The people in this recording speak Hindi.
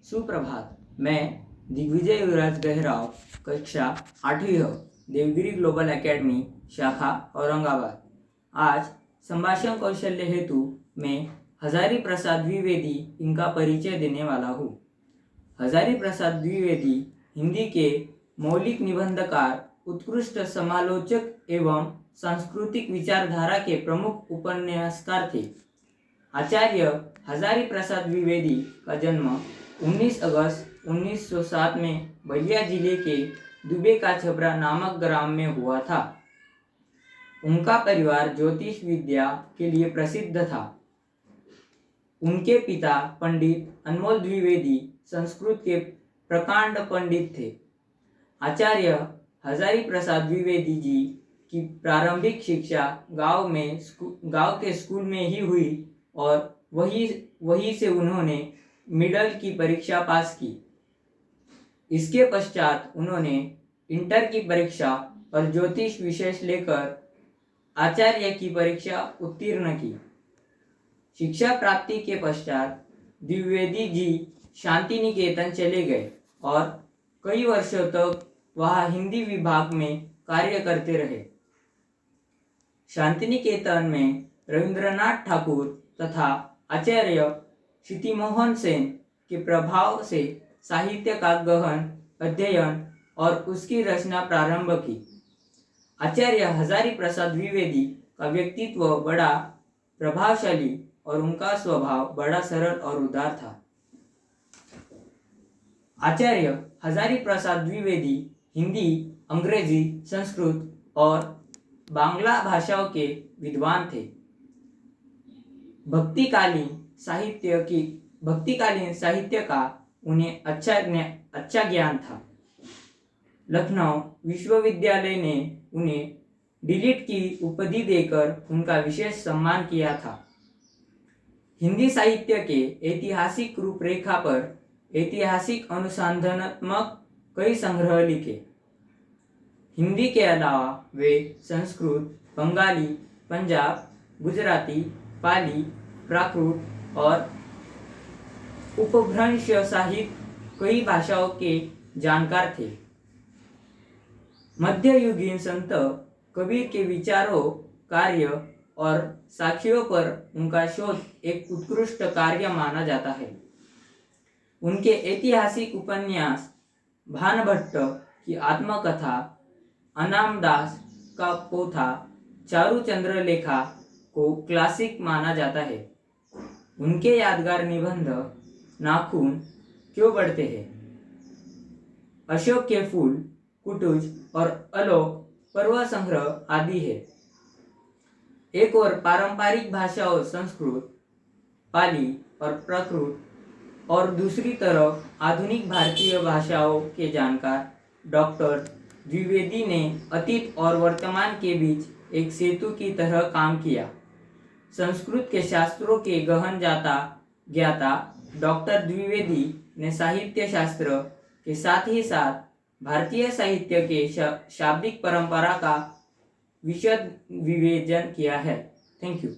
सुप्रभात। मैं दिग्विजय युवराज गहराव, कक्षा 8वीं देवगिरी ग्लोबल एकेडमी, शाखा औरंगाबाद। आज संभाषण कौशल्य हेतु मैं हजारी प्रसाद द्विवेदी इनका परिचय देने वाला हूँ। हजारी प्रसाद द्विवेदी हिंदी के मौलिक निबंधकार, उत्कृष्ट समालोचक एवं सांस्कृतिक विचारधारा के प्रमुख उपन्यासकार थे। आचार्य हजारी प्रसाद द्विवेदी का जन्म 19 अगस्त 1907 में बलिया जिले के दुबे का छपरा नामक ग्राम में हुआ था। उनका परिवार ज्योतिष विद्या के लिए प्रसिद्ध था। उनके पिता पंडित अनमोल द्विवेदी संस्कृत के प्रकांड पंडित थे। आचार्य हजारी प्रसाद द्विवेदी जी की प्रारंभिक शिक्षा गांव के स्कूल में ही हुई और वहीं से उन्होंने मिडल की परीक्षा पास की। इसके पश्चात उन्होंने इंटर की परीक्षा और ज्योतिष विशेष लेकर आचार्य की परीक्षा उत्तीर्ण की। शिक्षा प्राप्ति के पश्चात द्विवेदी जी शांति निकेतन चले गए और कई वर्षों तक वहां हिंदी विभाग में कार्य करते रहे। शांति निकेतन में रविंद्रनाथ ठाकुर तथा आचार्य क्षितिमोहन सेन के प्रभाव से साहित्य का गहन अध्ययन और उसकी रचना प्रारंभ की। आचार्य हजारी प्रसाद द्विवेदी का व्यक्तित्व बड़ा प्रभावशाली और उनका स्वभाव बड़ा सरल और उदार था। आचार्य हजारी प्रसाद द्विवेदी हिंदी, अंग्रेजी, संस्कृत और बांग्ला भाषाओं के विद्वान थे। भक्तिकालीन साहित्य का उन्हें अच्छा ज्ञान था। लखनऊ विश्वविद्यालय ने उन्हें डीलिट की उपाधि देकर उनका विशेष सम्मान किया था। हिंदी साहित्य के ऐतिहासिक रूपरेखा पर ऐतिहासिक अनुसंधानात्मक कई संग्रह लिखे। हिंदी के अलावा वे संस्कृत, बंगाली, पंजाब, गुजराती, पाली, प्राकृत और उपभ्रंश सहित कई भाषाओं के जानकार थे। मध्ययुगीन संत कबीर के विचारों, कार्य और साक्ष्यों पर उनका शोध एक उत्कृष्ट कार्य माना जाता है। उनके ऐतिहासिक उपन्यास भानभट्ट की आत्मकथा, अनामदास का पोथा, चारु चंद्रलेखा को क्लासिक माना जाता है। उनके यादगार निबंध नाखून क्यों बढ़ते हैं, अशोक के फूल, कुटुज और आलोक पर्व संग्रह आदि है। एक और पारंपरिक भाषाओं संस्कृत, पाली और प्राकृत और दूसरी तरफ आधुनिक भारतीय भाषाओं के जानकार डॉक्टर द्विवेदी ने अतीत और वर्तमान के बीच एक सेतु की तरह काम किया। संस्कृत के शास्त्रों के गहन ज्ञाता डॉक्टर द्विवेदी ने साहित्य शास्त्र के साथ ही साथ भारतीय साहित्य के शाब्दिक परंपरा का विशद विवेचन किया है। Thank you.